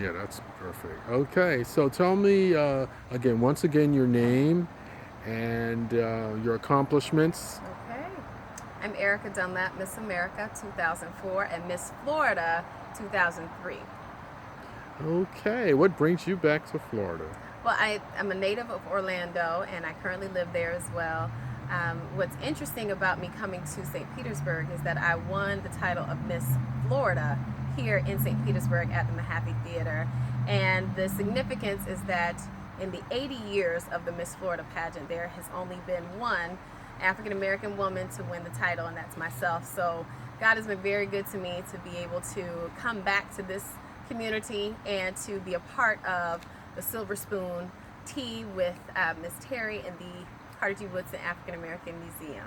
yeah, that's perfect. Okay, so tell me again, once again, your name and your accomplishments. Okay. I'm Erika Dunlap, Miss America 2004 and Miss Florida 2003. Okay, what brings you back to Florida? Well, I'm a native of Orlando and I currently live there as well. What's interesting about me coming to St. Petersburg is that I won the title of Miss Florida here in St. Petersburg at the Mahaffey Theater. And the significance is that in the 80 years of the Miss Florida pageant, there has only been one African American woman to win the title, and that's myself. So God has been very good to me to be able to come back to this community and to be a part of the Silver Spoon Tea with Miss Terry in the Carter G. Woodson African American Museum.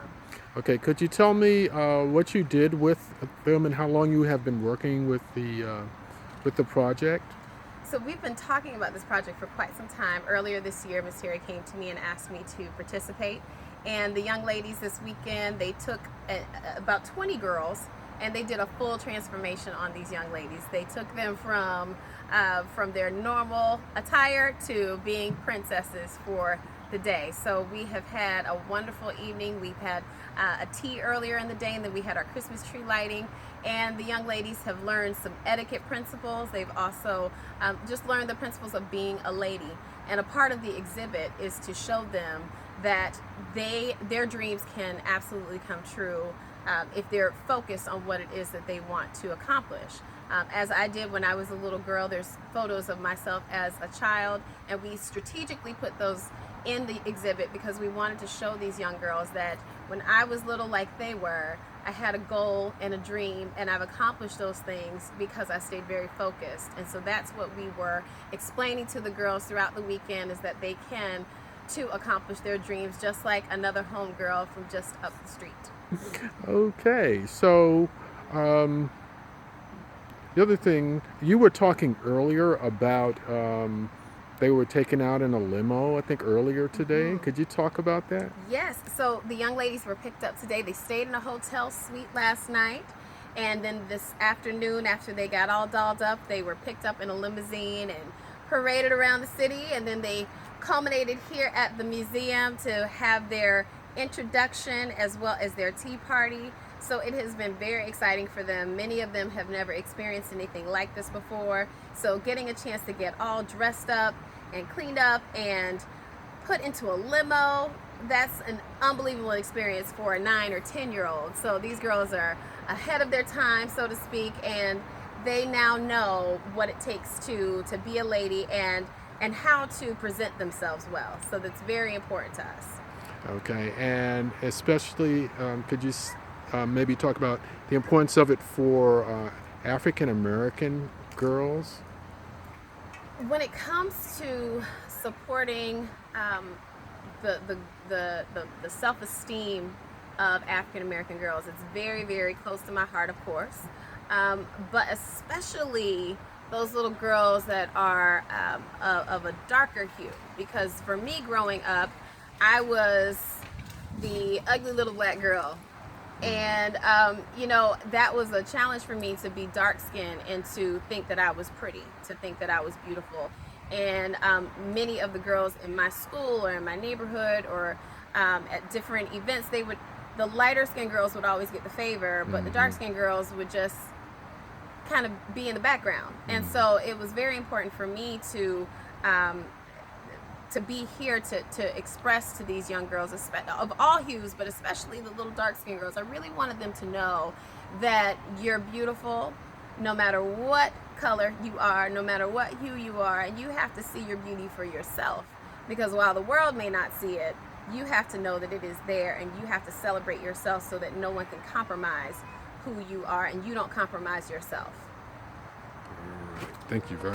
Okay, could you tell me what you did with them and how long you have been working with the project? So we've been talking about this project for quite some time. Earlier this year, Miss Terry came to me and asked me to participate. And the young ladies this weekend, they took about 20 girls and they did a full transformation on these young ladies. They took them from their normal attire to being princesses for the day. So we have had a wonderful evening. We've had a tea earlier in the day, and then we had our Christmas tree lighting, and the young ladies have learned some etiquette principles. They've also just learned the principles of being a lady, and a part of the exhibit is to show them that their dreams can absolutely come true if they're focused on what it is that they want to accomplish. As I did when I was a little girl, there's photos of myself as a child, and we strategically put those in the exhibit because we wanted to show these young girls that when I was little like they were, I had a goal and a dream, and I've accomplished those things because I stayed very focused. And so that's what we were explaining to the girls throughout the weekend, is that they can to accomplish their dreams just like another homegirl from just up the street. Okay, so the other thing, you were talking earlier about they were taken out in a limo, I think earlier today. Could you talk about that? Yes, so the young ladies were picked up today. They stayed in a hotel suite last night, and then this afternoon, after they got all dolled up, they were picked up in a limousine and paraded around the city, and then they culminated here at the museum to have their introduction as well as their tea party. So it has been very exciting for them. Many of them have never experienced anything like this before. So getting a chance to get all dressed up and cleaned up and put into a limo, that's an unbelievable experience for a 9 or 10-year-old. So these girls are ahead of their time, so to speak, and they now know what it takes to be a lady and how to present themselves well. So that's very important to us. Okay, and especially, could you maybe talk about the importance of it for African American girls? When it comes to supporting the self-esteem of African American girls, it's very, very close to my heart, of course, but especially those little girls that are of a darker hue, because for me growing up, I was the ugly little black girl, and you know, that was a challenge for me to be dark skinned and to think that I was pretty, to think that I was beautiful. And many of the girls in my school or in my neighborhood or at different events, the lighter skinned girls would always get the favor, but the dark skinned girls would just kind of be in the background. And so it was very important for me to be here to express to these young girls of all hues, but especially the little dark skinned girls. I really wanted them to know that you're beautiful no matter what color you are, no matter what hue you are, and you have to see your beauty for yourself, because while the world may not see it, you have to know that it is there, and you have to celebrate yourself so that no one can compromise who you are, and you don't compromise yourself. Thank you very much.